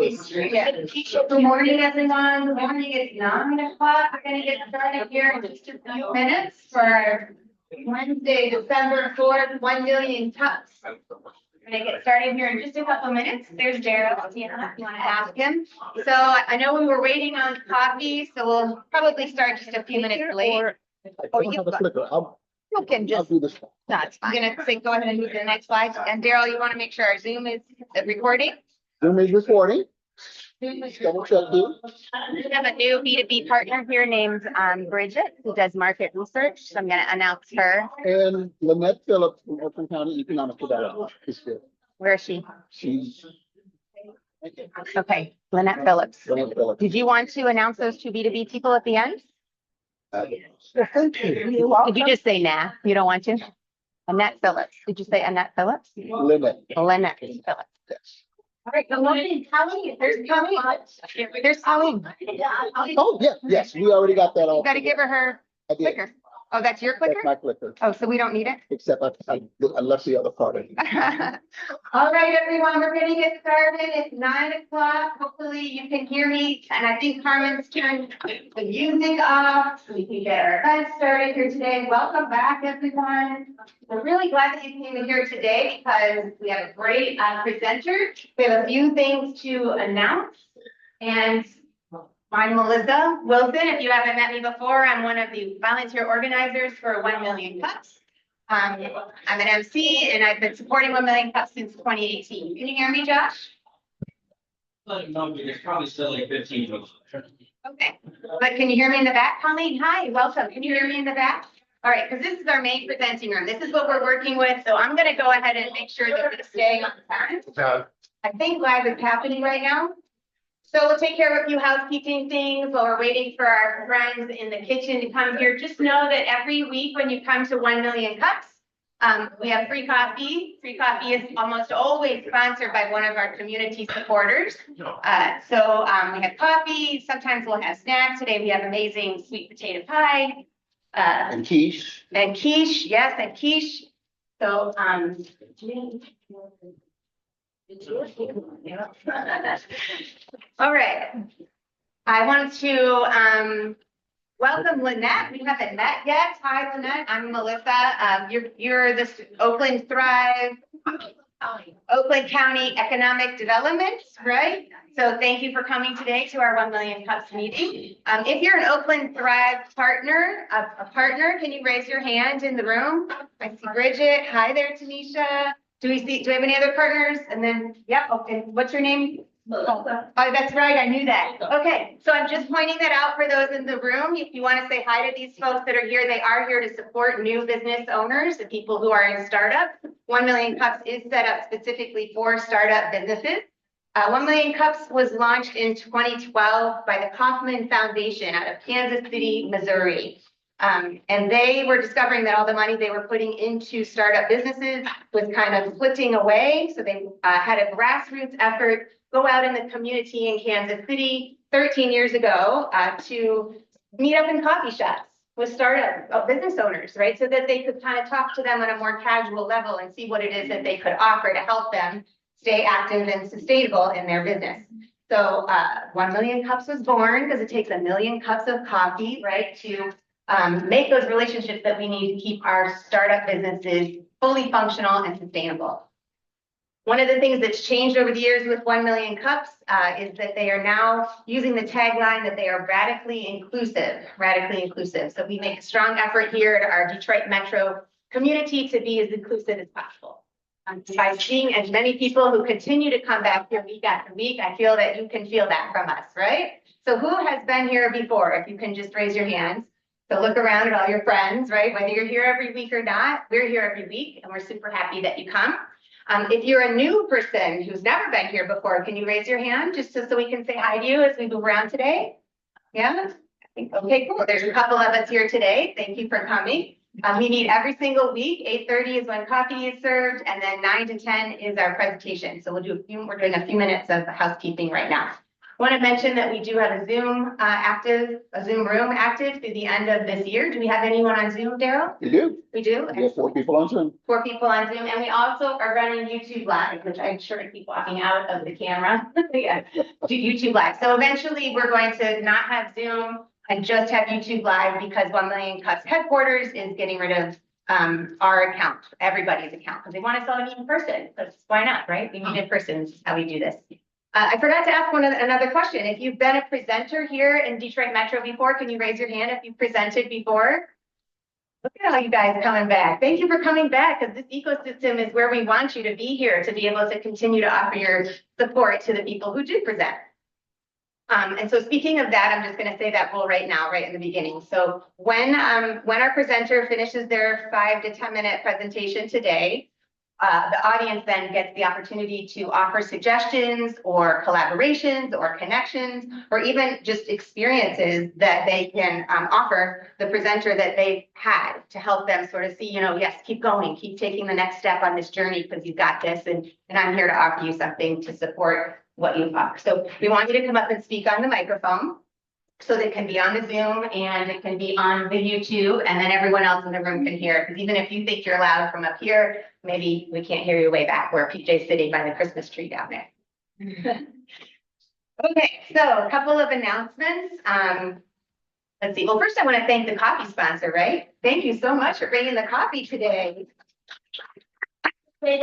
Good morning, everyone. Good morning. It's 9 o'clock. We're going to get started here in just a few minutes for Wednesday, December 4th, 1 million cups. We're going to get started here in just a couple minutes. There's Daryl. If you want to ask him. So I know we were waiting on coffee, so we'll probably start just a few minutes late. You can just, that's fine. I'm going to go ahead and move to the next slide. And Daryl, you want to make sure our Zoom is recording? Zoom is recording. Double check here. We have a new B2B partner here named Bridget, who does market research. So I'm going to announce her. And Lynette Phillips from Oakland County Economic Development is here. Where is she? She's okay. Lynette Phillips. Lynette Phillips. Did you want to announce those two B2B people at the end? Thank you. Did you just say nah? You don't want to? Annette Phillips. Did you say Annette Phillips? Lynette. Lynette Phillips. Yes. All right, good morning, Colleen. There's Colleen. There's Colleen. Oh, yes. We already got that all. You got to give her I did. clicker. Oh, that's your clicker? That's my clicker. Oh, so we don't need it? Except I left the other part of it. All right, everyone, we're going to get started. It's 9 o'clock. Hopefully you can hear me. And I think Carmen's turned the music off so we can get our event started here today. Welcome back, everyone. We're really glad that you came here today because we have a great presenter. We have a few things to announce. And I'm Melissa Wilson. If you haven't met me before, I'm one of the volunteer organizers for 1 Million Cups. I'm an MC, and I've been supporting 1 Million Cups since 2018. Can you hear me, Josh? No, there's probably still like 15 of them. Okay, but can you hear me in the back, Colleen? Hi, welcome. Can you hear me in the back? All right, because this is our main presenting room. This is what we're working with, so I'm going to go ahead and make sure that we stay on time. I think live is happening right now. So we'll take care of a few housekeeping things while we're waiting for our friends in the kitchen to come here. Just know that every week when you come to 1 Million Cups, we have free coffee. Free coffee is almost always sponsored by one of our community supporters. So we have coffee. Sometimes we'll have snacks. Today we have amazing sweet potato pie. And quiche. And quiche, yes, and quiche. So, all right. I want to welcome Lynette. We haven't met yet. Hi, Lynette. I'm Melissa. You're the Oakland Thrive, Oakland County Economic Development, right? So thank you for coming today to our 1 Million Cups meeting. If you're an Oakland Thrive partner, a partner, can you raise your hand in the room? I see Bridget. Hi there, Tanisha. Do we have any other partners? And then, yep, okay. What's your name? Oh, that's right. I knew that. Okay. So I'm just pointing that out for those in the room. If you want to say hi to these folks that are here, they are here to support new business owners, the people who are in startups. 1 Million Cups is set up specifically for startup businesses. 1 Million Cups was launched in 2012 by the Kauffman Foundation out of Kansas City, Missouri. And they were discovering that all the money they were putting into startup businesses was kind of slipping away. So they had a grassroots effort go out in the community in Kansas City 13 years ago to meet up in coffee shops with startup business owners, right? So that they could kind of talk to them on a more casual level and see what it is that they could offer to help them stay active and sustainable in their business. So 1 Million Cups was born because it takes 1 million cups of coffee, right, to make those relationships that we need to keep our startup businesses fully functional and sustainable. One of the things that's changed over the years with 1 Million Cups is that they are now using the tagline that they are radically inclusive. So we make a strong effort here at our Detroit Metro community to be as inclusive as possible. By seeing as many people who continue to come back here week after week, I feel that you can feel that from us, right? So who has been here before? If you can just raise your hands. So look around at all your friends, right? Whether you're here every week or not, we're here every week and we're super happy that you come. If you're a new person who's never been here before, can you raise your hand just so we can say hi to you as we move around today? Yeah? Okay, cool. There's a couple of us here today. Thank you for coming. We meet every single week. 8:30 is when coffee is served, and then 9 to 10 is our presentation. So we're doing a few minutes of housekeeping right now. Want to mention that we do have a Zoom room active through the end of this year. Do we have anyone on Zoom, Daryl? You do? We do? We have 4 people on Zoom. 4 people on Zoom, and we also are running YouTube Live, which I'm sure I keep walking out of the camera. Yeah, do YouTube Live. So eventually we're going to not have Zoom and just have YouTube Live because 1 Million Cuts headquarters is getting rid of our account, everybody's account, because they want us all to meet in person. That's why not, right? We meet in person. This is how we do this. I forgot to ask another question. If you've been a presenter here in Detroit Metro before, can you raise your hand if you've presented before? Look at all you guys coming back. Thank you for coming back, because this ecosystem is where we want you to be here to be able to continue to offer your support to the people who do present. And so speaking of that, I'm just going to say that rule right now, right in the beginning. So when our presenter finishes their 5 to 10 minute presentation today, the audience then gets the opportunity to offer suggestions or collaborations or connections, or even just experiences that they can offer the presenter that they've had to help them sort of see, you know, yes, keep going, keep taking the next step on this journey because you've got this, and I'm here to offer you something to support what you offer. So we want you to come up and speak on the microphone. So they can be on the Zoom and it can be on the YouTube, and then everyone else in the room can hear it. Because even if you think you're loud from up here, maybe we can't hear you way back where PJ's sitting by the Christmas tree down there. Okay, so a couple of announcements. Let's see. Well, first I want to thank the coffee sponsor, right? Thank you so much for bringing the coffee today. And you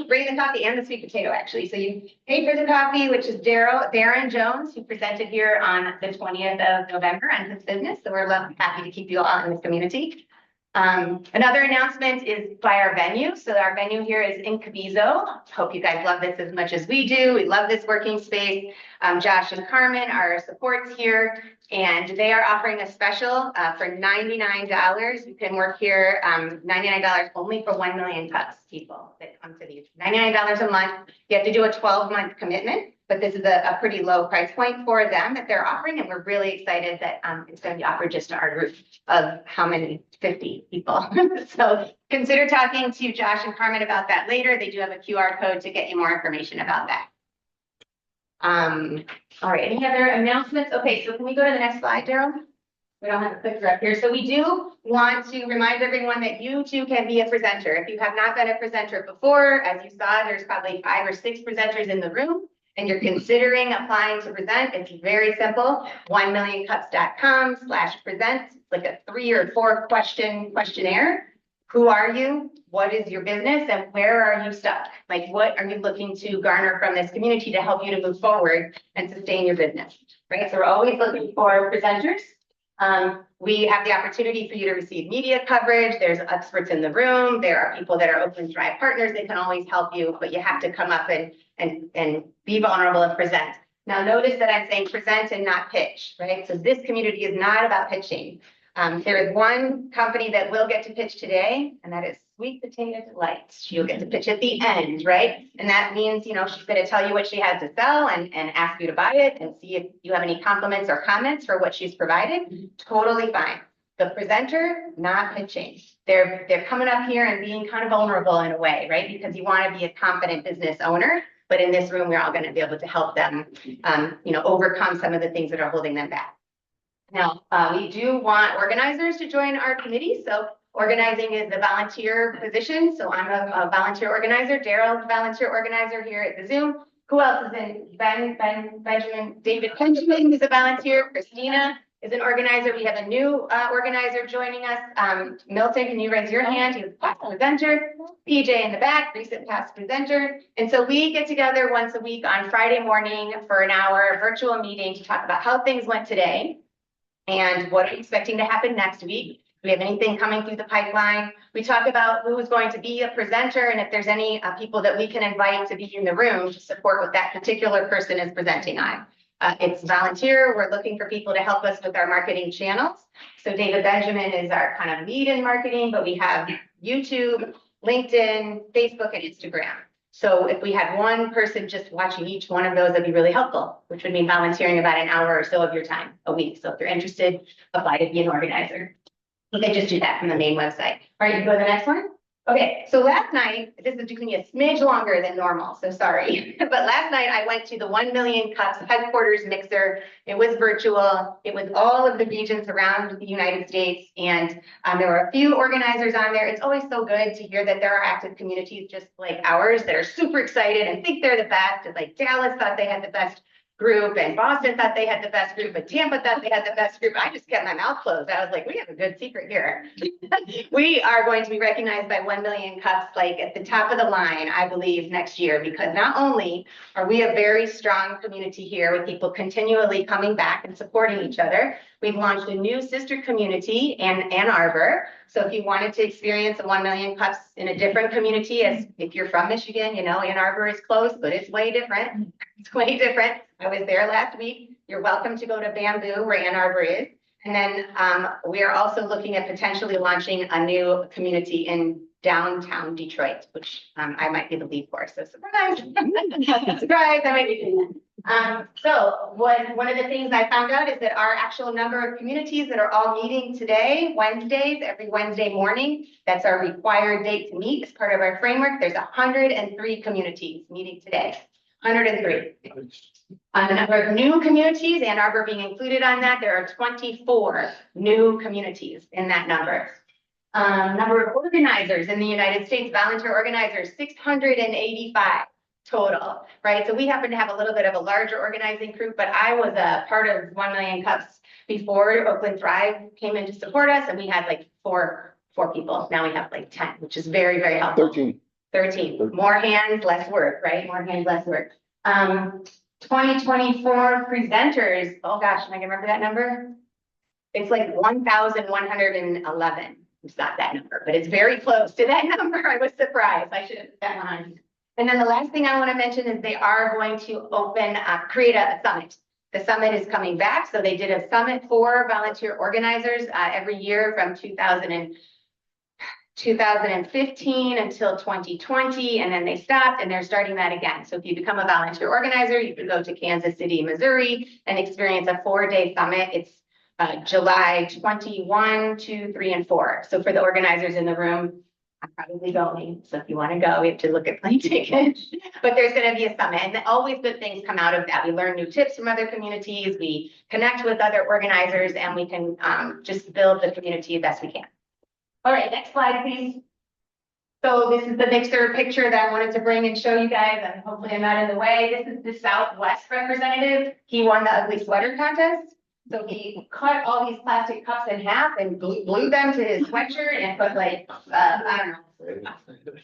bring the coffee and the sweet potato, actually. So you paid for the coffee, which is Darren Jones, who presented here on the 20th of November on his business. So we're happy to keep you all in this community. Another announcement is by our venue. So our venue here is Incubizo. Hope you guys love this as much as we do. We love this working space. Josh and Carmen are supports here, and they are offering a special for $99. You can work here, $99 only for 1 million cuts people that come to these. $99 a month. You have to do a 12-month commitment, but this is a pretty low price point for them that they're offering, and we're really excited that it's going to be offered just to our group of how many? 50 people. So consider talking to Josh and Carmen about that later. They do have a QR code to get you more information about that. All right, any other announcements? Okay, so can we go to the next slide, Daryl? We don't have a clicker up here. So we do want to remind everyone that you too can be a presenter. If you have not been a presenter before, as you saw, there's probably 5 or 6 presenters in the room, and you're considering applying to present. It's very simple. 1millioncuts.com/present. It's like a 3 or 4 question questionnaire. Who are you? What is your business? And where are you stuck? Like, what are you looking to garner from this community to help you to move forward and sustain your business, right? So we're always looking for presenters. We have the opportunity for you to receive media coverage. There's experts in the room. There are people that are Open Drive partners that can always help you, but you have to come up and be vulnerable and present. Now, notice that I'm saying present and not pitch, right? So this community is not about pitching. There is one company that will get to pitch today, and that is Sweet Potato Delights. She'll get to pitch at the end, right? And that means, you know, she's going to tell you what she has to sell and ask you to buy it and see if you have any compliments or comments for what she's provided. Totally fine. The presenter, not pitching. They're coming up here and being kind of vulnerable in a way, right? Because you want to be a confident business owner. But in this room, we're all going to be able to help them, you know, overcome some of the things that are holding them back. Now, we do want organizers to join our committee. So organizing is a volunteer position. So I'm a volunteer organizer. Daryl's a volunteer organizer here at the Zoom. Who else is in? Benjamin, David Benjamin is a volunteer. Christina is an organizer. We have a new organizer joining us. Milton, can you raise your hand? He's a past presenter. PJ in the back, recent past presenter. And so we get together once a week on Friday morning for an hour virtual meeting to talk about how things went today and what are we expecting to happen next week. Do we have anything coming through the pipeline? We talk about who is going to be a presenter and if there's any people that we can invite to be in the room to support what that particular person is presenting on. It's volunteer. We're looking for people to help us with our marketing channels. So David Benjamin is our kind of lead in marketing, but we have YouTube, LinkedIn, Facebook, and Instagram. So if we had one person just watching each one of those, that'd be really helpful, which would mean volunteering about an hour or so of your time a week. So if you're interested, apply to be an organizer. You can just do that from the main website. All right, you go to the next one. Okay, so last night, this is taking me a smidge longer than normal, so sorry. But last night I went to the 1Million Cups headquarters mixer. It was virtual. It was all of the regions around the United States. And there were a few organizers on there. It's always so good to hear that there are active communities just like ours that are super excited and think they're the best. And like Dallas thought they had the best group, and Boston thought they had the best group, but Tampa thought they had the best group. I just kept my mouth closed. I was like, we have a good secret here. We are going to be recognized by 1Million Cups, like at the top of the line, I believe, next year, because not only are we a very strong community here with people continually coming back and supporting each other, we've launched a new sister community in Ann Arbor. So if you wanted to experience the 1Million Cups in a different community, as if you're from Michigan, you know, Ann Arbor is close, but it's way different. It's way different. I was there last week. You're welcome to go to Bamboo, where Ann Arbor is. And then we are also looking at potentially launching a new community in downtown Detroit, which I might be the lead for. So surprise, surprise, I might be doing that. So one of the things I found out is that our actual number of communities that are all meeting today, Wednesdays, every Wednesday morning, that's our required date to meet as part of our framework. There's 103 communities meeting today. 103. On the number of new communities, Ann Arbor being included on that, there are 24 new communities in that number. Number of organizers in the United States, volunteer organizers, 685 total, right? So we happen to have a little bit of a larger organizing group, but I was a part of 1Million Cups before Oakland Thrive came in to support us, and we had like four people. Now we have like 10, which is very, very helpful. 13. More hands, less work, right? More hands, less work. 2024 presenters. Oh gosh, am I gonna remember that number? It's like 1,111. It's not that number, but it's very close to that number. I was surprised. I should have put that on. And then the last thing I want to mention is they are going to create a summit. The summit is coming back. So they did a summit for volunteer organizers every year from 2015 until 2020, and then they stopped, and they're starting that again. So if you become a volunteer organizer, you can go to Kansas City, Missouri, and experience a 4-day summit. It's July 21, 2, 3, and 4. So for the organizers in the room, I'm probably going. So if you want to go, we have to look at plane tickets. But there's going to be a summit, and always good things come out of that. We learn new tips from other communities. We connect with other organizers, and we can just build the community best we can. All right, next slide, please. So this is the mixer picture that I wanted to bring and show you guys, and hopefully I'm not in the way. This is the Southwest representative. He won the ugly sweater contest. So he cut all these plastic cups in half and glued them to his sweatshirt and put like, I don't know,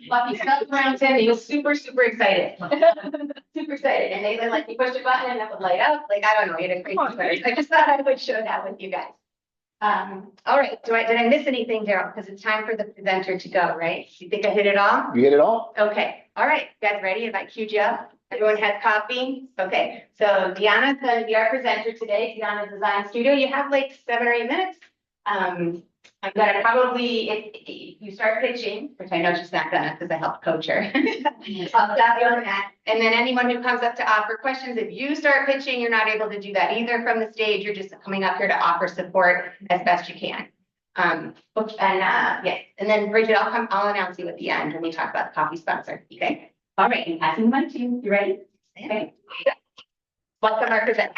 fluffy stuff around him. He was super, super excited. Super excited. And they like, he pushed a button and it would light up. Like, I don't know, he had a crazy sweater. I just thought I would show that with you guys. All right, did I miss anything, Daryl? Because it's time for the presenter to go, right? You think I hit it all? You hit it all? Okay, all right, you guys ready? Have I queued you up? Everyone has coffee? Okay, so Dijana's going to be our presenter today, Dijana Design Studio. You have like 7 or 8 minutes. I'm gonna probably, if you start pitching, which I know she's not gonna because I helped coach her. I'll stop you on that. And then anyone who comes up to offer questions, if you start pitching, you're not able to do that either from the stage. You're just coming up here to offer support as best you can. Yes, and then Bridget, I'll announce you at the end when we talk about the coffee sponsor. Okay. All right, and passing the mic to you. You ready? Okay. Welcome our presenter.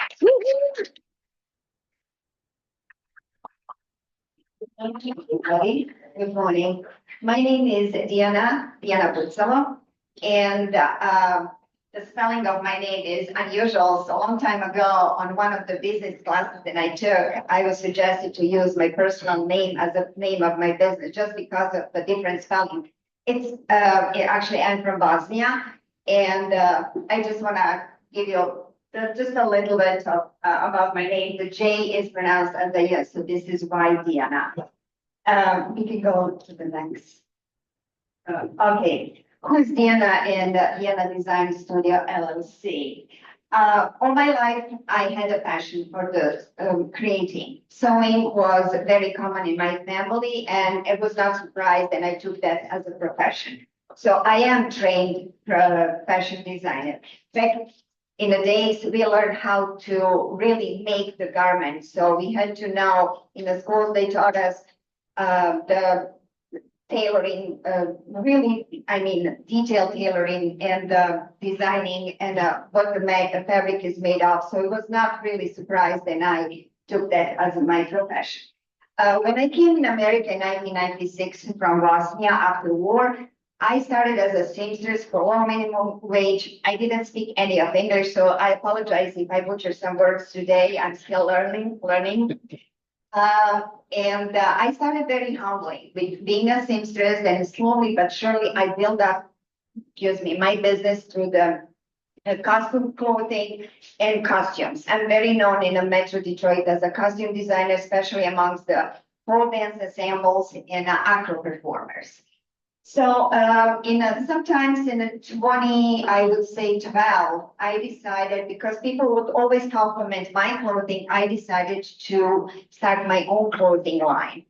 Good morning. My name is Dijana Bucalo, and the spelling of my name is unusual. So a long time ago, on one of the business classes that I took, I was suggested to use my personal name as a name of my business just because of the different spelling. Actually, I'm from Bosnia, and I just want to give you just a little bit of about my name. The J is pronounced as a yes, so this is why Dijana. We can go to the next. Okay, who's Dijana and Dijana Design Studio LLC? All my life, I had a passion for the creating. Sewing was very common in my family, and it was not surprised, and I took that as a profession. So I am trained fashion designer. In fact, in the days, we learned how to really make the garments. So we had to know, in the schools, they taught us the tailoring, really, I mean, detailed tailoring and designing and what the fabric is made of. So it was not really surprised, and I took that as my profession. When I came in America in 1996 from Bosnia after war, I started as a seamstress for low minimum wage. I didn't speak any of English, so I apologize if I butcher some words today. I'm still learning. I started very humbly with being a seamstress, and slowly but surely I built up, my business through the costume clothing and costumes. I'm very known in Metro Detroit as a costume designer, especially amongst the pole dance ensembles and acro performers. So sometimes in 20, I would say 12, I decided, because people would always compliment my clothing, I decided to start my own clothing line.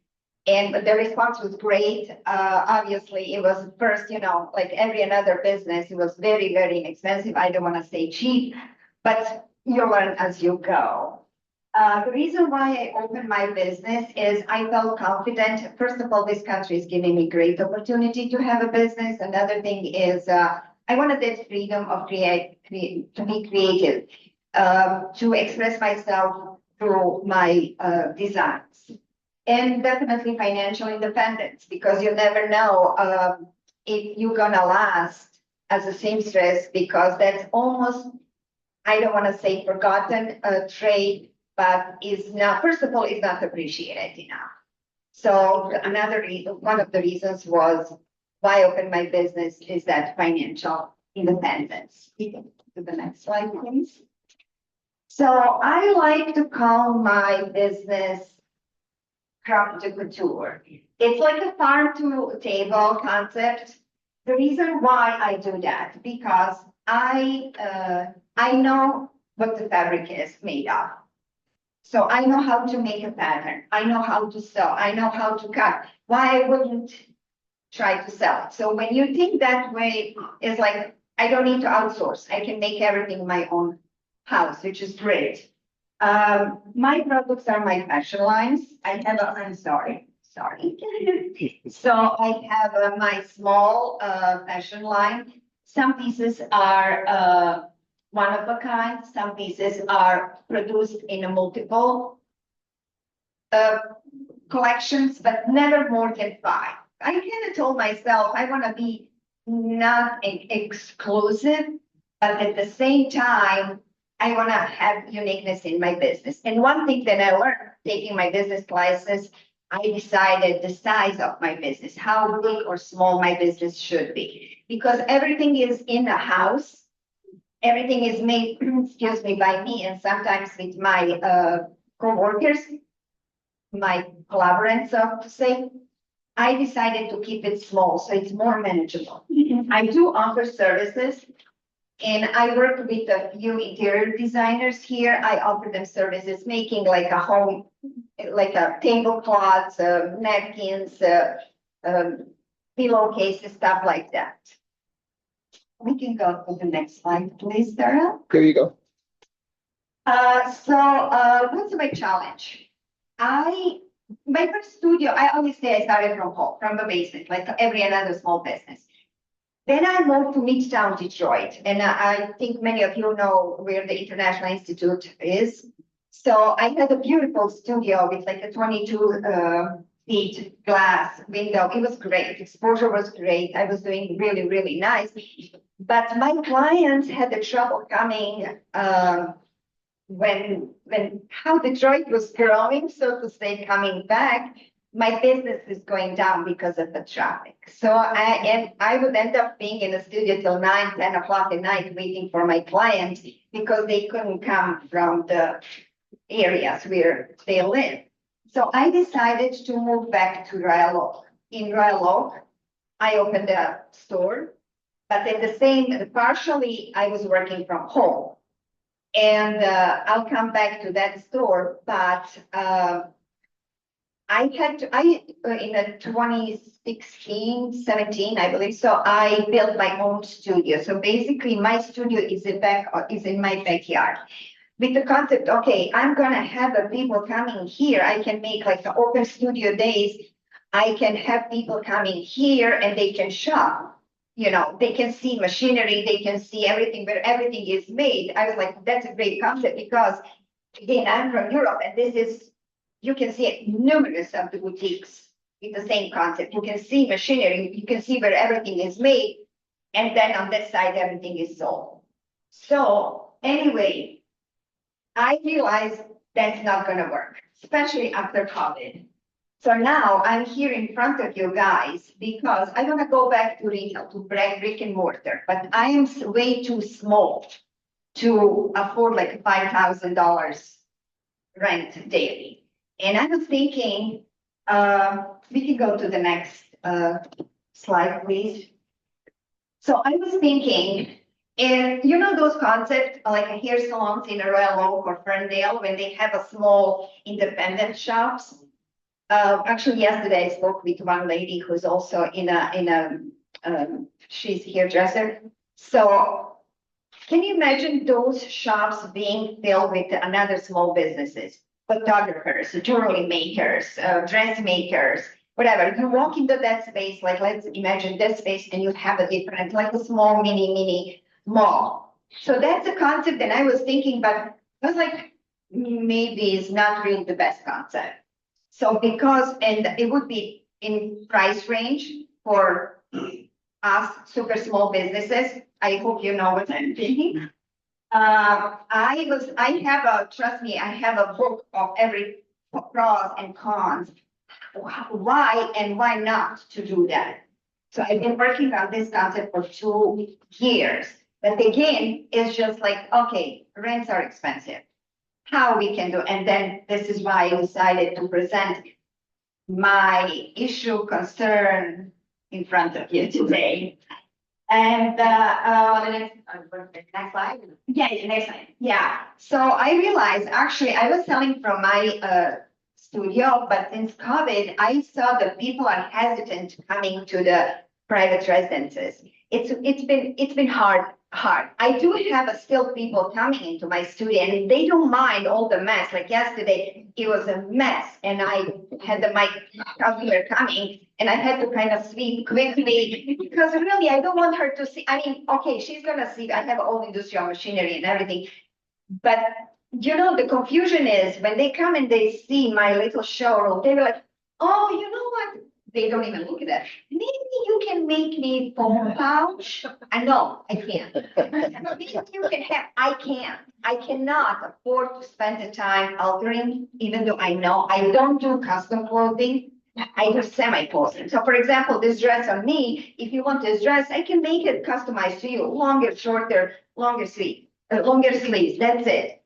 And the response was great. Obviously, it was first, like every another business, it was very, very inexpensive. I don't want to say cheap, but you learn as you go. The reason why I opened my business is I felt confident. First of all, this country is giving me great opportunity to have a business. Another thing is I wanted that freedom of to be creative, to express myself through my designs. And definitely financial independence, because you never know if you're gonna last as a seamstress, because that's almost, I don't want to say forgotten trade, but is not, first of all, is not appreciated enough. So another reason, one of the reasons was why I opened my business is that financial independence. You can do the next slide, please. So I like to call my business crop to couture. It's like a farm to table concept. The reason why I do that, because I know what the fabric is made of. So I know how to make a pattern. I know how to sew. I know how to cut. Why I wouldn't try to sell it? So when you think that way, it's like, I don't need to outsource. I can make everything in my own house, which is great. My products are my fashion lines. I have I'm sorry. So I have my small fashion line. Some pieces are one of a kind. Some pieces are produced in a multiple collections, but never more than 5. I kind of told myself I want to be not exclusive, but at the same time, I want to have uniqueness in my business. And one thing that I learned taking my business license, I decided the size of my business, how big or small my business should be, because everything is in the house. Everything is made, by me, and sometimes with my co-workers, my collaborators, so to say. I decided to keep it small, so it's more manageable. I do offer services, and I work with a few interior designers here. I offer them services, making like a home, like a tablecloths, napkins, pillowcases, stuff like that. We can go to the next slide, please, Dara. There you go. What's my challenge? My first studio, I always say I started from home, from the basement, like every another small business. Then I moved to Midtown Detroit, and I think many of you know where the International Institute is. So I had a beautiful studio with like a 22 feet glass window. It was great. Exposure was great. I was doing really, really nice. But my clients had the trouble coming when how Detroit was growing, so to say, coming back. My business is going down because of the traffic. So I would end up being in the studio till 9, 10 o'clock at night waiting for my clients because they couldn't come from the areas where they live. So I decided to move back to Royal Oak. In Royal Oak, I opened a store, but at the same, partially I was working from home. And I'll come back to that store, but in 2016, 17, I believe, so I built my own studio. So basically my studio is in my backyard. With the concept, okay, I'm gonna have the people coming here. I can make like the open studio days I can have people coming here and they can shop. You know, they can see machinery, they can see everything, where everything is made. I was like, that's a great concept because, again, I'm from Europe and this is, you can see numerous of the boutiques with the same concept. You can see machinery, you can see where everything is made. And then on this side, everything is sold. So anyway, I realized that's not gonna work, especially after COVID. So now I'm here in front of you guys because I want to go back to retail, to brick and mortar, but I am way too small to afford like $5,000 rent daily. And I was thinking, we can go to the next slide, please. So I was thinking, and you know those concepts like a hair salons in a Royal Oak or Ferndale when they have a small independent shops. Actually, yesterday I spoke with one lady who's also she's a hairdresser. So can you imagine those shops being filled with another small businesses, photographers, jewelry makers, dressmakers, whatever. You walk into that space, like let's imagine this space and you have a different, like a small mini mall. So that's a concept that I was thinking, but I was like, maybe it's not really the best concept. So because, and it would be in price range for us super small businesses. I hope you know what I'm thinking. Trust me, I have a book of every pros and cons, why and why not to do that. So I've been working on this concept for 2 years. But again, it's just like, okay, rents are expensive. How we can do, and then this is why I decided to present my issue concern in front of you today. And next slide. Yeah, next slide. Yeah. So I realized actually I was selling from my studio, but since COVID, I saw that people are hesitant coming to the private residences. It's been hard. I do have still people coming into my studio and they don't mind all the mess. Like yesterday, it was a mess and I had my customer coming and I had to kind of sweep quickly because really I don't want her to see. I mean, okay, she's gonna see. I have all industrial machinery and everything, but you know, the confusion is when they come and they see my little showroom, they were like, oh, you know what? They don't even look at that. Maybe you can make me phone pouch. I know, I can't. Maybe you can have, I can't. I cannot afford to spend the time altering, even though I know I don't do custom clothing. I do semi-custom. So for example, this dress on me, if you want this dress, I can make it customized to you. Longer, shorter, longer sleeves, that's it.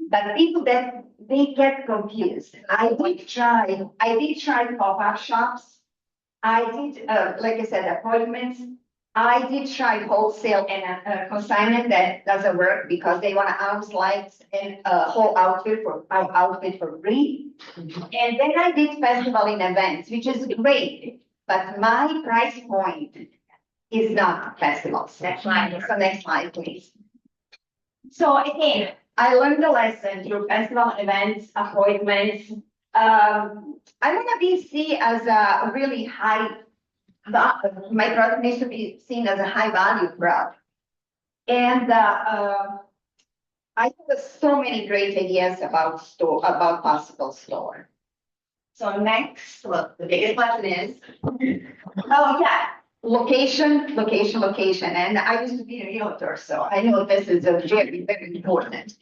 But people that they get confused. I did try pop-up shops. I did, like I said, appointments. I did try wholesale and consignment. That doesn't work because they want arms lights and a whole outfit for free. And then I did festival and events, which is great. But my price point is not festivals. Next slide. So next slide, please. So again, I learned the lesson through festival events, appointments. I want to be seen as a really high, my product needs to be seen as a high value product. And I have so many great ideas about possible store. So next, look, the biggest lesson is, oh yeah, location. And I used to be a realtor, so I know this is a very, very important.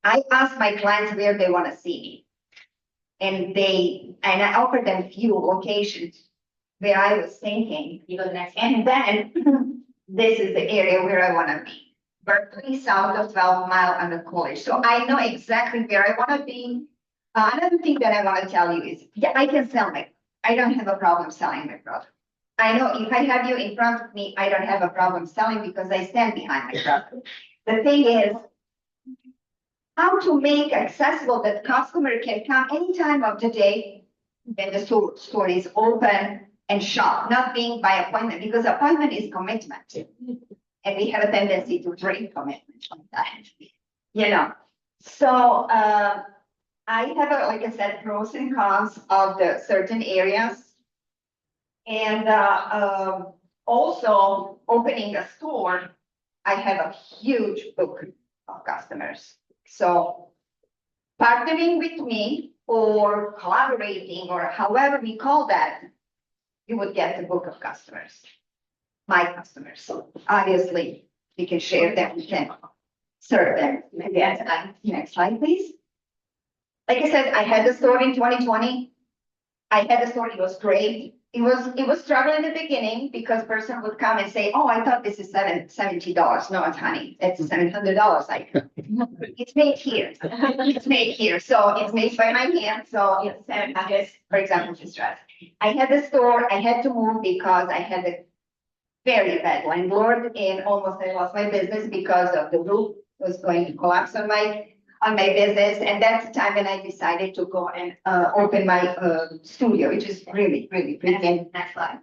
I ask my clients where they want to see me. And I offer them few locations where I was thinking, and then this is the area where I want to be. Berkeley, south of 12 Mile and the college. So I know exactly where I want to be. Another thing that I want to tell you is, yeah, I can sell I don't have a problem selling my product. I know if I have you in front of me, I don't have a problem selling because I stand behind my product. The thing is, how to make accessible that customer can come any time of the day when the store is open and shop, not being by appointment, because appointment is commitment. And we have a tendency to break commitment sometimes, you know. So I have, like I said, pros and cons of the certain areas. And also opening a store, I have a huge book of customers. So partnering with me or collaborating or however we call that, you would get the book of customers, my customers. So obviously, we can share them, we can serve them. Maybe next slide, please. Like I said, I had the store in 2020. I had the store, it was great. It was struggle in the beginning because person would come and say, oh, I thought this is $70. No, it's honey, it's $700. Like, it's made here. It's made here. So it's made by my hand. So it's 700, for example, this dress. I had the store, I had to move because I had a very bad landlord and almost I lost my business because of the roof was going to collapse on my business. And that's the time when I decided to go and open my studio, which is really, really pretty. Next slide.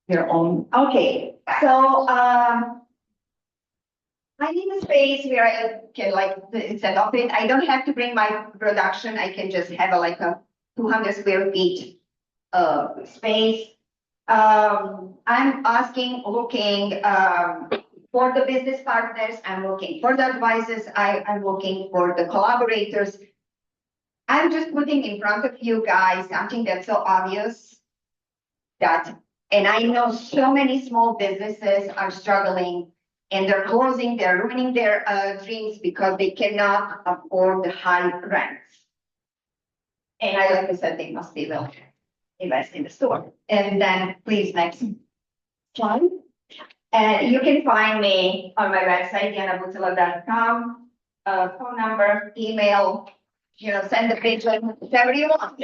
Your own. Okay. So I need a space where I can set up it. I don't have to bring my production. I can just have a 200 square feet space. I'm looking for the business partners, I'm looking for the advisors, I'm looking for the collaborators. I'm just putting in front of you guys something that's so obvious and I know so many small businesses are struggling and they're closing, they're ruining their dreams because they cannot afford the high rents. And like I said, they must be willing to invest in the store. And then please, next slide. And you can find me on my website, DijanaBucalo.com, phone number, email, send a picture, whatever you want.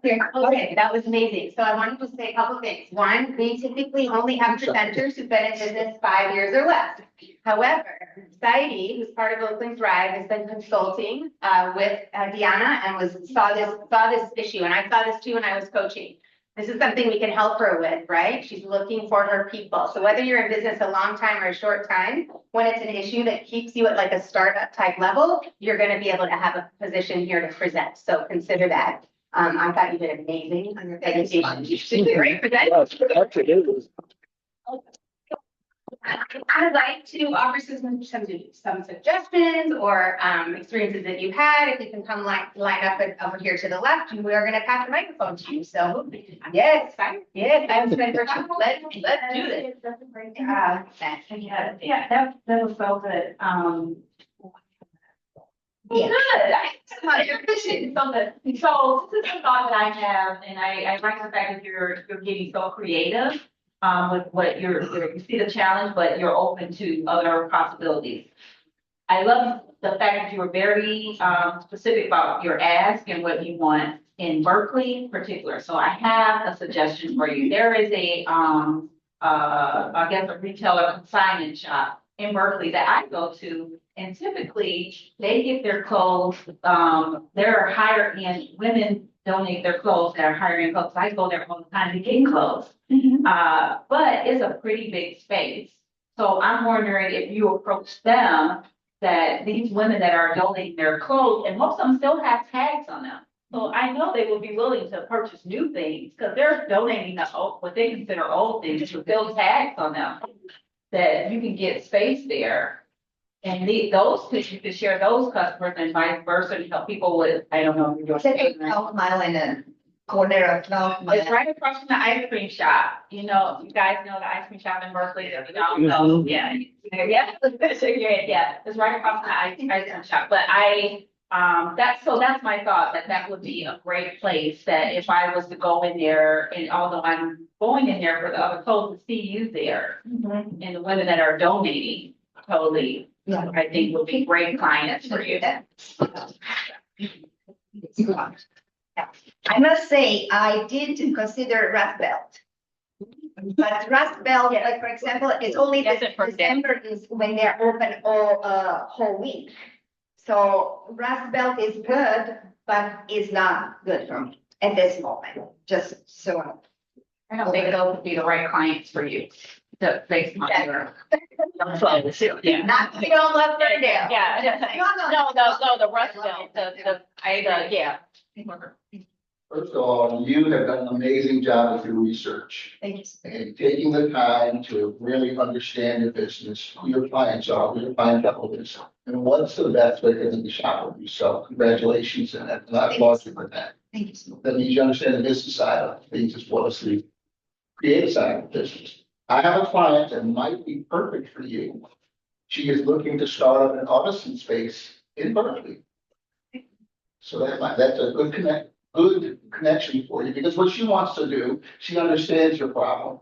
Okay, that was amazing. So I wanted to say a couple things. One, we typically only have presenters who've been in business 5 years or less. However, Saidi, who's part of Oakland Thrive, has been consulting with Dijana and saw this issue. And I saw this too when I was coaching. This is something we can help her with, right? She's looking for her people. So whether you're in business a long time or a short time, when it's an issue that keeps you at like a startup type level, you're going to be able to have a position here to present. So consider that. I thought you did amazing on your presentation. You did great for that. Absolutely. I'd like to offer some suggestions or experiences that you've had. If you can come line up over here to the left, and we're going to pass the microphone to you. So yes, fine. Yes, I'm let's do this. That was so good. Good. So this is a thought that I have, and I like the fact that you're getting so creative with what you see the challenge, but you're open to other possibilities. I love the fact that you were very specific about your ask and what you want in Berkeley in particular. So I have a suggestion for you. There is I guess a retailer consignment shop in Berkeley that I go to. And typically they get their clothes, they're higher end women donate their clothes that are higher end clothes. I go there all the time to get clothes. But it's a pretty big space. So I'm wondering if you approach them, that these women that are donating their clothes, and most of them still have tags on them. So I know they will be willing to purchase new things because they're donating what they consider old things with still tags on them, that you can get space there. And those you could share those customers and vice versa to help people with, I don't know. It's a 12 mile in a corner of 12 mile. It's right across from the ice cream shop. You guys know the ice cream shop in Berkeley. Yeah. Yeah. It's right across from the ice cream shop. But that's my thought, that would be a great place, that if I was to go in there, and although I'm going in there for the other clothes, to see you there and the women that are donating totally. Yeah, I think will be great clients for you. I must say, I did consider Rust Belt. But Rust Belt, like for example, it's only December is when they're open all whole week. So Rust Belt is good, but it's not good for me at this moment. Just so I don't think it'll be the right clients for you. based on your clothes, yeah. Not, we don't love Ferndale. Yeah, no, the Russell, yeah. First of all, you have done an amazing job with your research Thank you. and taking the time to really understand your business, who your clients are, who your clientele is, and what's the best way for them to shop with you. So congratulations, and I applaud you for that. Thank you so much. That means you understand the business side of things as well as the creative side of the business. I have a client that might be perfect for you. She is looking to start up an artisan space in Berkeley. So that's a good connection for you, because what she wants to do, she understands your problem.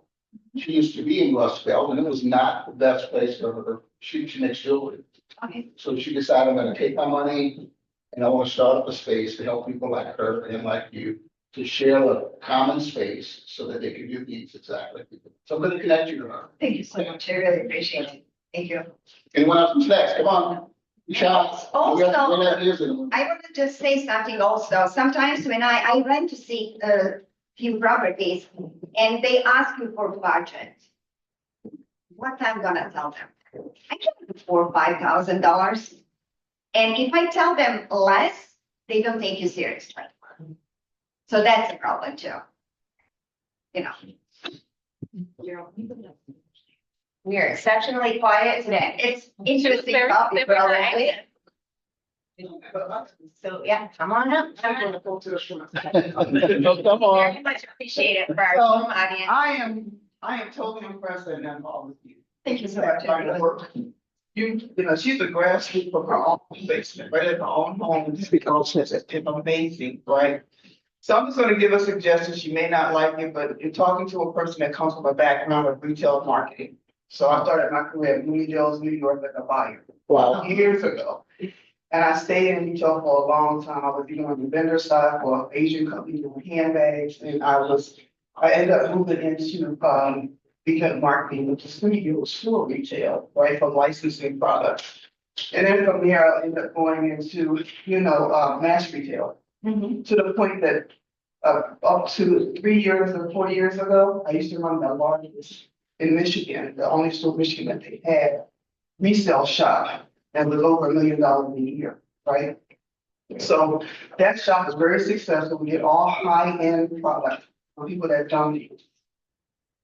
She used to be in Rustbelt, and it was not the best place for her to shoot your next jewelry. Okay. So she decided, I'm gonna take my money and I want to start up a space to help people like her and like you to share a common space so that they can do needs exactly. So I'm gonna connect you to her. Thank you so much. I really appreciate it. Thank you. Anyone else who's next? Come on. Michelle. Also- I I want to just say something also. Sometimes when I went to see a few properties and they ask you for budget, what I'm gonna tell them? I can't afford $5,000. And if I tell them less, they don't take you seriously. So that's a problem too. You know, We are exceptionally quiet today. it's interesting Very- topic, very probably. So, yeah, come on up. Come Very on. much appreciate it for our home audience. I am totally impressed and I'm all with you. Thank you so much. You know, she's a grassroots from her own basement, right in her own home, and just because she's amazing, right? So I'm just gonna give a suggestion. She may not like it, but you're talking to a person that comes from a background of retail marketing. So I started my career at Incubizo, New York, as a buyer Wow. years ago. And I stayed in retail for a long time. I was even on the vendor side for Asian companies with handbags, and I ended up moving into retail marketing, which is store retail, right, for licensing products. And then from there, I ended up going into, mass retail, to the point that up to 3 years or 4 years ago, I used to run the largest in Michigan, the only store in Michigan that they had resale shop that was over $1 million a year, right? So that shop is very successful. We get all high-end product from people that don't need.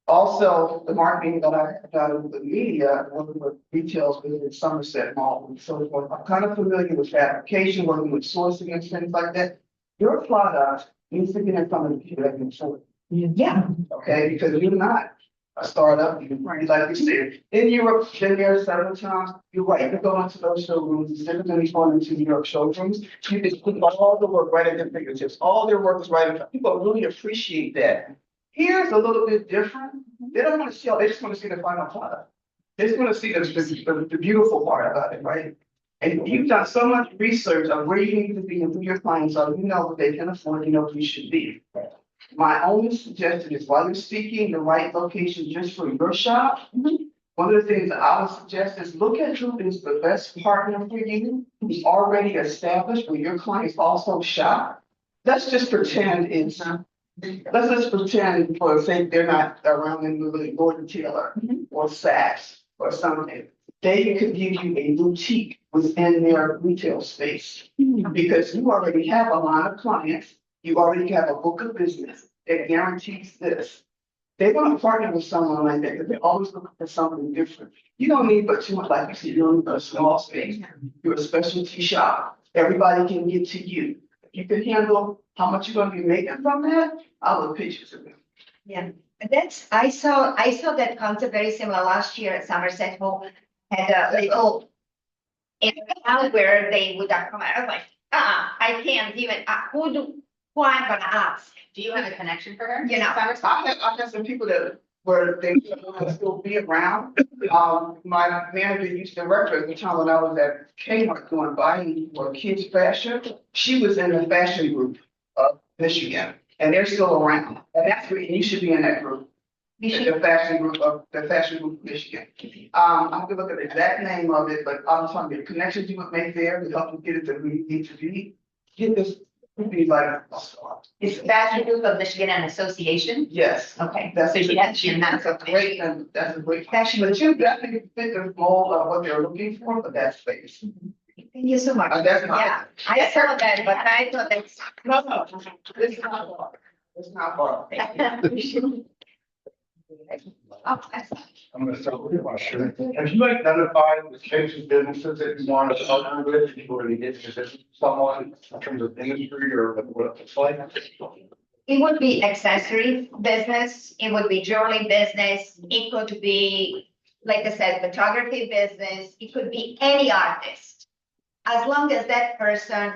Also, the marketing that I have done with the media, working with retailers within Somerset Mall and so forth. I'm kind of familiar with fabrication, working with sourcing and things like that. Your product needs to get in front of the people that can afford it. Yeah. Okay, because if you're not a startup, like you said, in Europe, been there several times, you're right, you go into those showrooms, instead of them going into New York showrooms, you can put all the work right at their fingertips, all their work is right in front. People really appreciate that. Here's a little bit different, they don't want to see, they just want to see the final product. They just want to see the beautiful part about it, right? And you've done so much research on where you need to be and who your clients are, you know what they can afford, you know who you should be. My only suggestion is while you're seeking the right location just for your shop, one of the things that I would suggest is look at who is the best partner for you, who's already established where your clients also shop. Let's just pretend let's just pretend for sake they're not around in the Gordon Taylor or Saks or something. They could give you a boutique within their retail space because you already have a line of clients. You already have a book of business that guarantees this. They want to partner with someone like that because they're always looking for something different. You don't need but too much, like you said, you don't need but a small space. You're a specialty shop. Everybody can get to you. If you can handle how much you're going to be making from that, I'll look pictures of them. Yeah, I saw that concept very similar last year at Somerset Hall. Had a little area where they would come out. I was like, I can't even, who I'm gonna ask, Do you have a connection for her? You know. I have some people that were they will still be around. My manager used to work at the time when I was at Kmart doing buying for kids fashion. She was in the fashion group of Michigan, and they're still around. And that's where you should be in that group. The fashion group of Michigan. I have to look at the exact name of it, but I'm telling you, the connections you would make there to help you get it to where you need to be. Get this It'd be like, Is Fashion Group of Michigan an association? yes. Okay, That's so she has to be in that That's a great, association. and that's a great. Fashion But you definitely fit the mold of what they're looking for, but that's space. Thank you so much. That's not. Yeah, I saw that, but I thought that's. No, no, it's not hard. It's not hard. Oh, that's- I'm gonna start with a question. Have you identified the types of businesses that you want to partner with before you get to this someone in terms of industry or what it's like? It would be accessory business, it would be jewelry business, it could be, like I said, photography business, it could be any artist. As long as that person,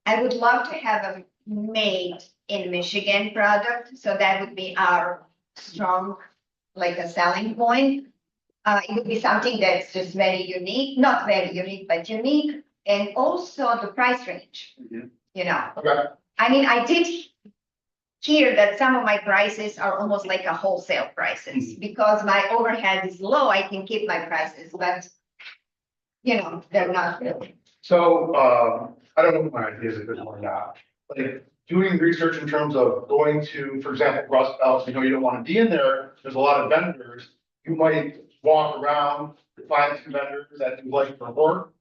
I would love to have a made in Michigan product, so that would be our strong, like a selling point. It would be something that's just very unique, not very unique, but unique, and also the price range. Mhm. You know, Okay. I mean, I did hear that some of my prices are almost like a wholesale prices, because my overhead is low, I can keep my prices, but you know, they're not really. So, I don't know if my idea is a good one or not. Like, doing research in terms of going to, for example, Rust Belt, you know, you don't want to be in there, there's a lot of vendors. You might walk around, find some vendors that you like for work.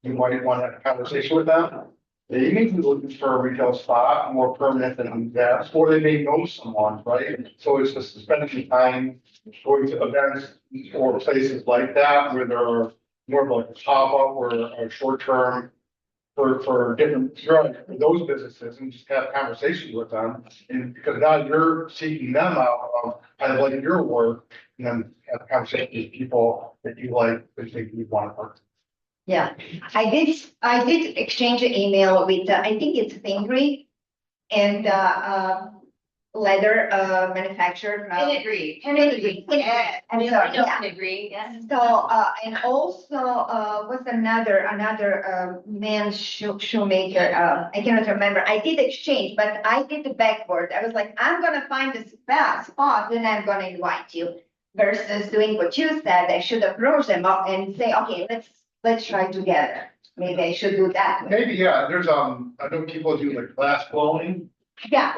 You might want to have a conversation with them. They may be looking for a retail spot more permanent than that, or they may know someone, right? So it's just spending time going to events or places like that where there are more of like a pop-up or a short-term for different, for those businesses and just have conversations with them. And because now you're seeking them out of kind of like your work and then have a conversation with people that you like, that think you want to work. Yeah, I did exchange an email with, I think it's Fingry and, leather, manufacturer. Agree. Yeah, I'm sorry, yeah. Agree, yes. So, and also, what's another men's shoemaker, I cannot remember, I did exchange, but I did the backward, I was like, I'm gonna find the spot, then I'm gonna invite you. Versus doing what you said, I should approach them up and say, okay, let's try together, maybe I should do that. Maybe, yeah, there's, I know people do like glass blowing. Yeah.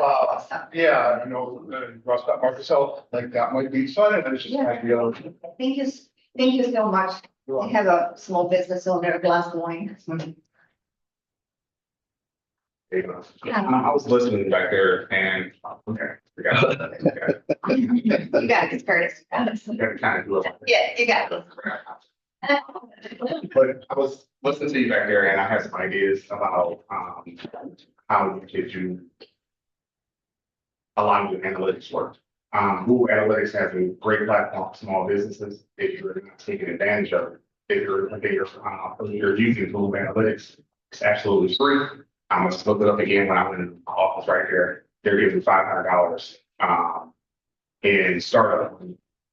Yeah, you know, Rust Belt market, so like that might be fun, and it's just Yeah. might be able. Thank you so much, I have a small business owner, glass wine. I was listening back there and, okay, we got it. You got it, Curtis. Kind of look. Yeah, you got it. But I was listening to you back there and I had some ideas about, how you could do a lot of analytics work. Google Analytics has a great platform for small businesses if you're not taking advantage of it. If you're using Google Analytics, it's absolutely free. I'm gonna look it up again when I'm in the office right here. They're giving $500 in startup.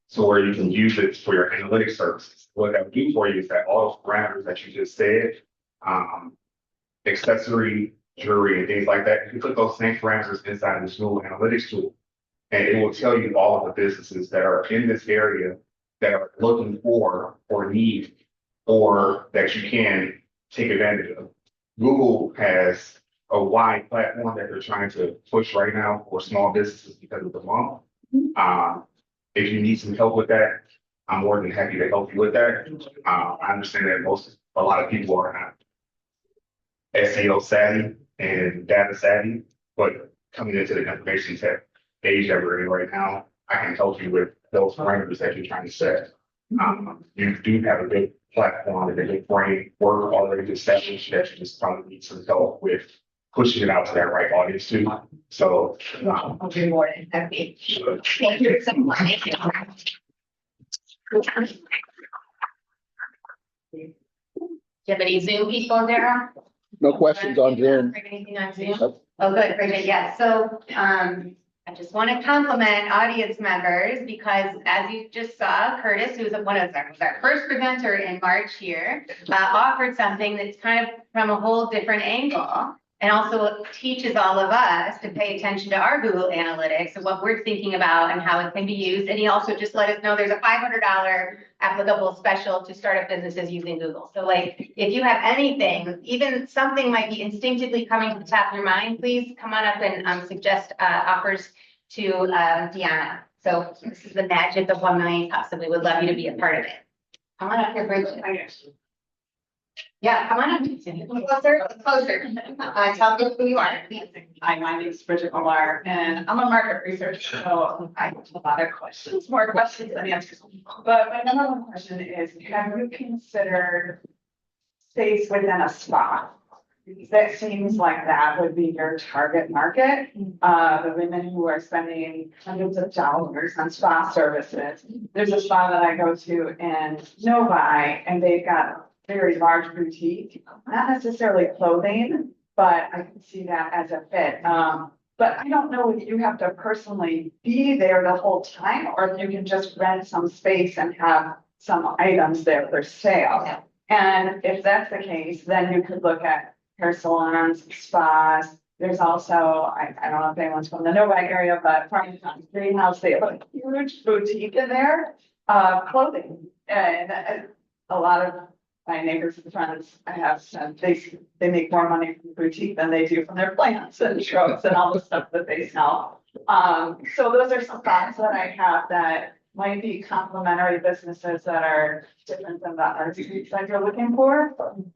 So where you can use it for your analytics services. What that would do for you is that all those parameters that you just said, accessory, jewelry, and things like that, you can put those same parameters inside of this Google Analytics tool. And it will tell you all of the businesses that are in this area that are looking for or need, or that you can take advantage of. Google has a wide platform that they're trying to push right now for small businesses because of the month. If you need some help with that, I'm more than happy to help you with that. I understand that a lot of people are not SEO savvy and data savvy, but coming into the information tech age that we're in right now, I can help you with those parameters that you're trying to set. You do have a good platform and a good framework already established that you just probably need some help with pushing it out to that right audience too. So, I'll be more than happy. Thank you so much. Thank you. Do you have any Zoom people there? No questions on Zoom. Anything on Zoom? Nope. Oh, good, very good, yeah, so, I just want to compliment audience members because as you just saw, Curtis, who's one of our first presenter in March here, offered something that's kind of from a whole different angle. and also teaches all of us to pay attention to our Google Analytics and what we're thinking about and how it can be used. And he also just let us know there's a $500 applicable special to startup businesses using Google. So like, if you have anything, even something might be instinctively coming to the top of your mind, please come on up and suggest offers to Dijana. So this is the magic of 1 million cups, and we would love you to be a part of it. Come on up here, Bridget. Yeah, come on up. Closer. Tell them who you are, please. Hi, my name is Bridget Millar, and I'm a market researcher, so I have a lot of questions, more questions than answers. But my number one question is, have you considered space within a spa? That seems like that would be your target market, the women who are spending hundreds of dollars on spa services. There's a spa that I go to in Novi, and they've got very large boutique, not necessarily clothing, but I can see that as a fit. But I don't know if you have to personally be there the whole time, or if you can just rent some space and have some items there for sale. And if that's the case, then you could look at hair salons, spas. There's also, I don't know if anyone's from the Novi area, but Farmington's Greenhouse, they have a huge boutique in there, clothing. And a lot of my neighbors and friends I have said they make more money from the boutique than they do from their plants and shrubs and all the stuff that they sell. So those are some thoughts that I have that might be complementary businesses that are different than the art streets that you're looking for.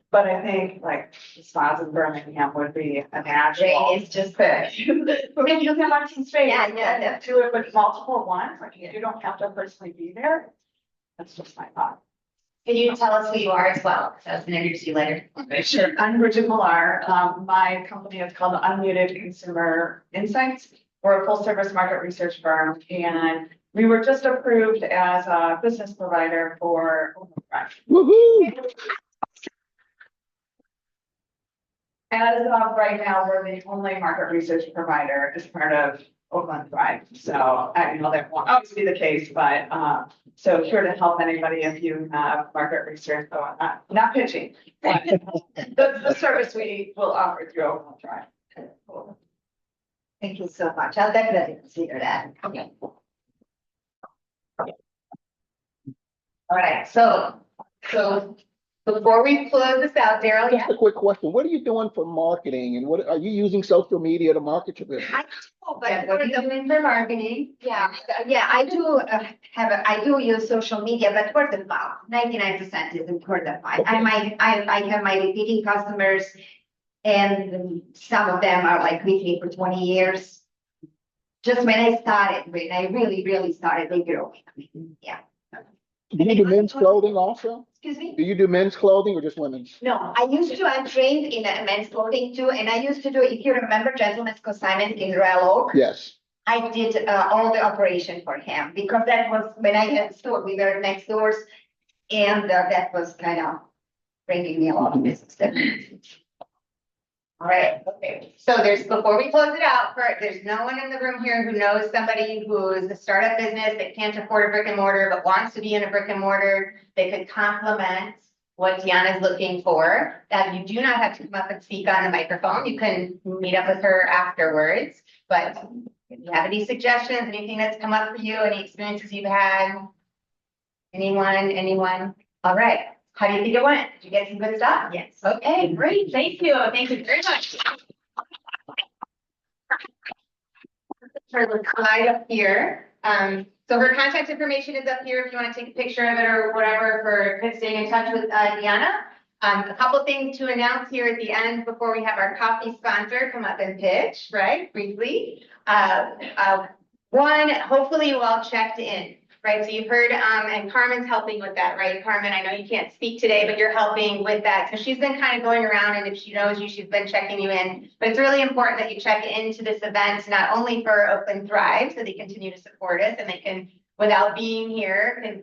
But I think like the spas in Birmingham would be a natural. It's just fit. But maybe you can have some space. Yeah. Do it with multiple ones, like you don't have to personally be there. That's just my thought. Can you tell us who you are as well? So I was gonna introduce you later. Sure. I'm Bridget Millar. My company is called Unmuted Consumer Insights. We're a full service market research firm, and we were just approved as a business provider for As of right now, we're the only market research provider as part of Oakland Thrive. So I know that won't always be the case, but so here to help anybody if you have market research, so I'm not pitching. But the service we will offer through Oakland Thrive. Thank you so much. I'll definitely consider that. Okay. All right, so before we close this out, Daryl, Just a quick question. What are you doing for marketing, and what are you using social media to market your business? But what are you doing for marketing? Yeah, I do use social media, but word of mouth, 99% is word of mouth. I have my repeating customers, and some of them are like with me for 20 years. Just when I really started, they grew. Yeah. Do you do men's clothing also? Excuse me? Do you do men's clothing or just women's? No, I'm trained in men's clothing too, and I used to do, if you remember, Gentleman's Consignment in Royal Oak. Yes. I did all the operation for him, because that was when I had the store, we were next doors, and that was kind of bringing me a lot of business. all right, okay. So before we close it out, there's no one in the room here who knows somebody who is a startup business that can't afford a brick and mortar, but wants to be in a brick and mortar that could complement what Dijana is looking for. You do not have to come up and speak on the microphone. You can meet up with her afterwards, but if you have any suggestions, anything that's come up for you, any experiences you've had, anyone? All right. How do you think it went? Did you get some good stuff? Yes. Okay, great. Thank you. Thank you very much. Her slide up here. So her contact information is up here if you want to take a picture of it or whatever for staying in touch with Dijana. A couple things to announce here at the end before we have our coffee sponsor come up and pitch, right, briefly. One, hopefully you all checked in, right? So you've heard, and Carmen's helping with that, right? Carmen, I know you can't speak today, but you're helping with that. So she's been kind of going around, and if she knows you, she's been checking you in. But it's really important that you check into this event, not only for Oakland Thrive, so they continue to support us and they can, without being here, can,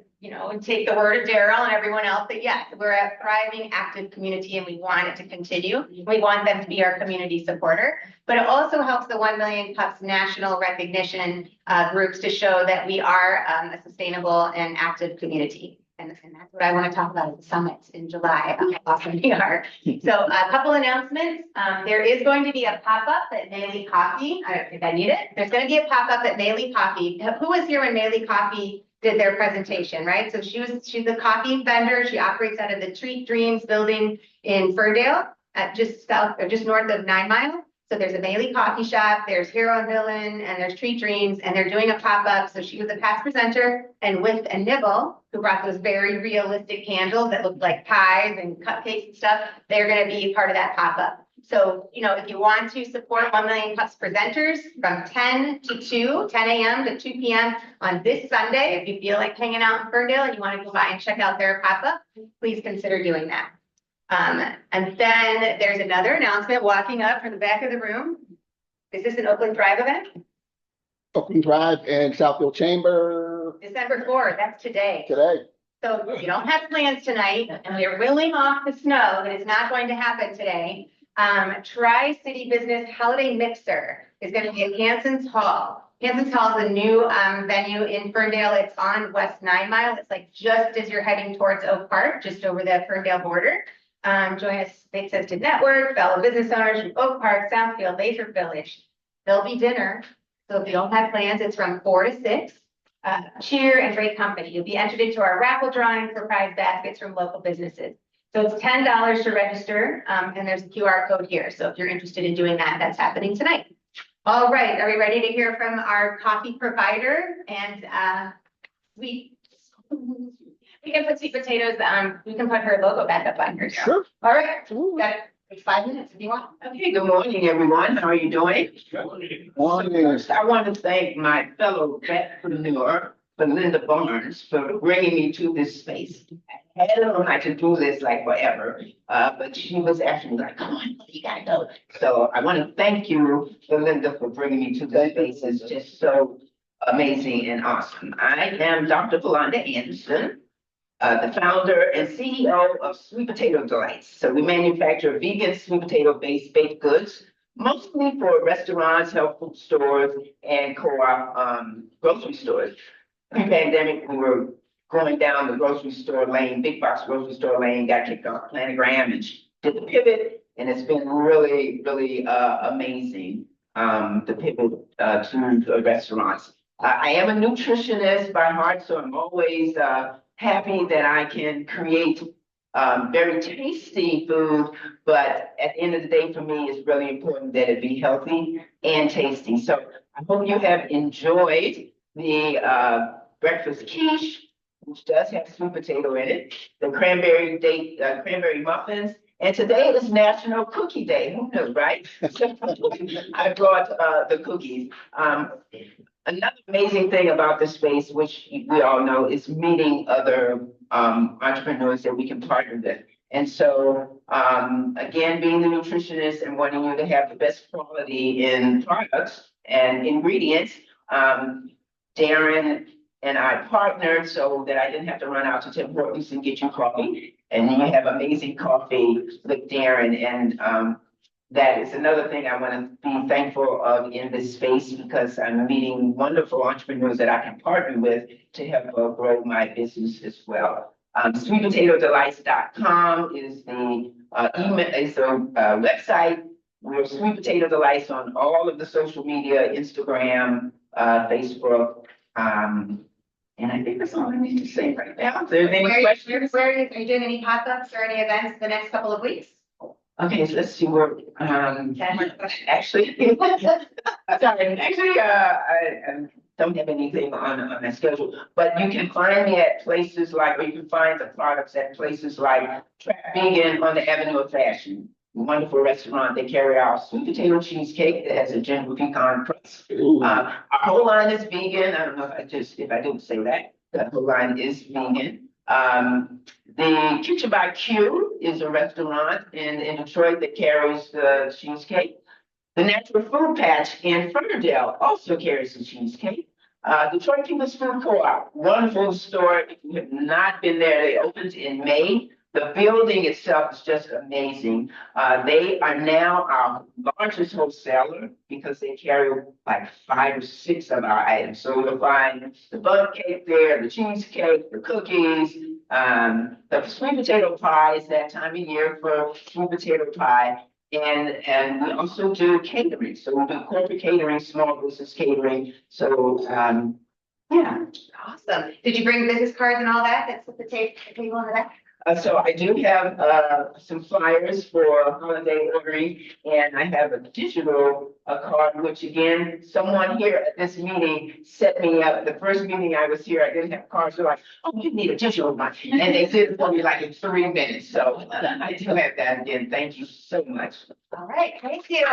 take the word of Daryl and everyone else that yes, we're a thriving, active community and we want it to continue. We want them to be our community supporter, but it also helps the 1 Million Cups national recognition groups to show that we are a sustainable and active community. And that's what I want to talk about at the summit in July, how awesome we are. So a couple announcements. There is going to be a pop-up at Mailey Coffee. I don't think I need it. There's going to be a pop-up at Mailey Coffee. Who was here when Mailey Coffee did their presentation, right? So she's a coffee vendor. She operates out of the Treat Dreams building in Ferndale, at just south or just north of 9 Mile. So there's a Mailey coffee shop, there's Hero and Villain, and there's Treat Dreams, and they're doing a pop-up. So she was a past presenter, and with a Nibble, who brought those very realistic candles that looked like pies and cupcakes and stuff, they're gonna be part of that pop-up. So, you know, if you want to support 1 Million Cups presenters from 10 a.m. to 2 p.m. on this Sunday, if you feel like hanging out in Ferndale and you want to go by and check out their pop-up, please consider doing that. And then there's another announcement walking up from the back of the room. Is this an Oakland Thrive event? Oakland Drive and Southfield Chamber December 4th, that's today. today. So if you don't have plans tonight and we're willing off the snow, but it's not going to happen today. Tri-City Business Holiday Mixer is going to be at Hanson's Hall. Hanson's Hall is a new venue in Ferndale. It's on West 9 Mile. It's like just as you're heading towards Oak Park, just over the Ferndale border. Join us, it says, to network, fellow business owners from Oak Park, Southfield, Lathrop Village. There'll be dinner. So if you don't have plans, it's from 4 to 6. Cheer and great company. You'll be entered into our raffle drawing for prize baskets from local businesses. So it's $10 to register, and there's a QR code here. So if you're interested in doing that, that's happening tonight. All right, are we ready to hear from our coffee provider? And we can put sweet potatoes, we can put her logo back up on here. Sure. All right, got it. 5 minutes if you want. Okay, good morning, everyone. How are you doing? Morning. First, I want to thank my fellow vetpreneur, Belinda Barnes, for bringing me to this space. I had known I could do this like forever, but she was actually like, come on, you gotta go. So I want to thank you, Belinda, for bringing me to this space. It's just so amazing and awesome. I am Dr. Belinda Anderson, the founder and CEO of Sweet Potato Delights. So we manufacture vegan sweet potato based baked goods, mostly for restaurants, health food stores, and co-op grocery stores. Pre-pandemic, we were going down the grocery store lane, big box grocery store lane, got kicked off planogram and did the pivot. And it's been really, really amazing, the pivot to the restaurants. I am a nutritionist by heart, so I'm always happy that I can create very tasty food, but at the end of the day, for me, it's really important that it be healthy and tasty. So I hope you have enjoyed the breakfast quiche, which does have sweet potato in it, the cranberry muffins, and today is National Cookie Day. Who knew, right? I brought the cookies. Another amazing thing about this space, which we all know, is meeting other entrepreneurs that we can partner with. And so, again, being the nutritionist and wanting you to have the best quality in products and ingredients, Darren and I partnered so that I didn't have to run out to Tim Hortons and get you coffee. And you have amazing coffee with Darren. And that is another thing I want to be thankful of in this space, because I'm meeting wonderful entrepreneurs that I can partner with to help grow my business as well. SweetPotatoDelights.com is the website. We're Sweet Potato Delights on all of the social media, Instagram, Facebook. And I think that's all I need to say right now. If there's any questions? Are you doing any pop-ups or any events the next couple of weeks? Okay, so let's see where, actually, I don't have anything on my schedule, but you can find me at places like, or you can find the products at places like Trap Vegan on the Avenue of Fashion. Wonderful restaurant. They carry our sweet potato cheesecake that has a ginger pecan crust. Our whole line is vegan. I don't know if I didn't say that. The whole line is vegan. The Kitchen by Q is a restaurant in Detroit that carries the cheesecake. The Natural Food Patch in Ferndale also carries the cheesecake. Detroit People's Food Co-op, wonderful store. If you have not been there, they opened in May. The building itself is just amazing. They are now our largest wholesaler because they carry like 5 or 6 of our items. So you'll find the bun cake there, the cheesecake, the cookies, The sweet potato pie is that time of year for sweet potato pie. And we also do catering. So we do corporate catering, small business catering. So, yeah. Awesome. Did you bring business cards and all that? That's at the table in the back? So I do have some flyers for holiday ordering, and I have a digital card, which again, someone here at this meeting set me up. The first meeting I was here, I didn't have cards. They're like, "Oh, you need a digital one," and they did it for me like in 3 minutes. So I do have that again. Thank you so much. All right, thank you.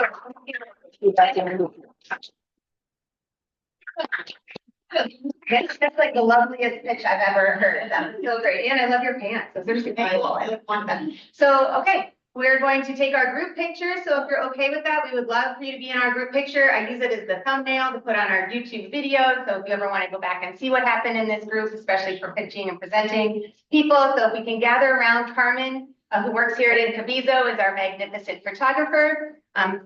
That's like the loveliest pitch I've ever heard. That was so great. And I love your pants. Those are super cool. I just want them. So, okay, we're going to take our group picture. So if you're okay with that, we would love for you to be in our group picture. I use it as the thumbnail to put on our YouTube video. So if you ever want to go back and see what happened in this group, especially for pitching and presenting people. So if we can gather around Carmen, who works here at Incubizo, is our magnificent photographer. I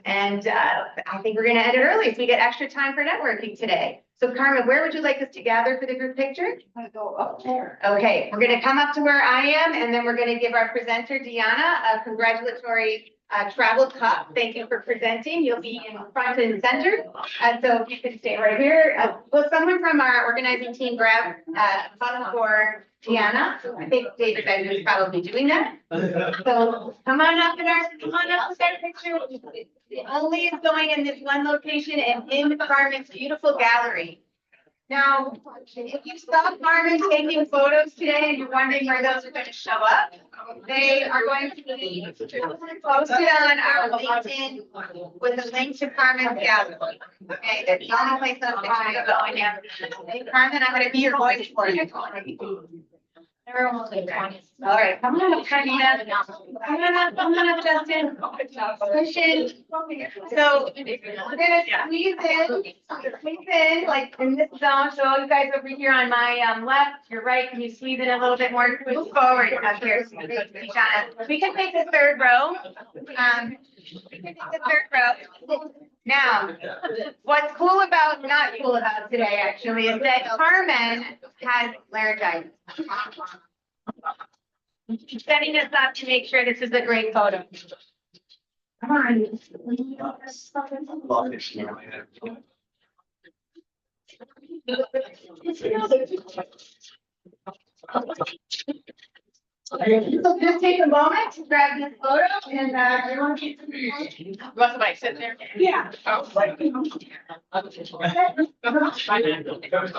think we're going to end it early so we get extra time for networking today. So Carmen, where would you like us to gather for the group picture? I'm gonna go up there. Okay, we're going to come up to where I am, and then we're going to give our presenter, Dijana, a congratulatory travel cup. Thank you for presenting. You'll be in front and center. So if you could stay right here. Will someone from our organizing team grab a cup for Dijana? I think David Bender is probably doing that. So come on up with our picture. It only is going in this one location and in Carmen's beautiful gallery. Now, if you saw Carmen taking photos today and you're wondering where those are going to show up, they are going to be posted on our LinkedIn with a link to Carmen's gallery. Okay, that's the only place those pictures are going. Hey, Carmen, I'm going to be your voice for you. All right, come on up, Carmina. Come on up, Justin. Christian. So we're gonna squeeze in like in this zone. So you guys over here on my left, your right, can you squeeze in a little bit more? Move forward up here. We can take the third row. We can take the third row. Now, what's cool about, not cool about today actually, is that Carmen has laryngitis. Setting us up to make sure this is a great photo. Come on. So just take a moment to grab this photo and everyone keep Want somebody sit there? Yeah. Oh,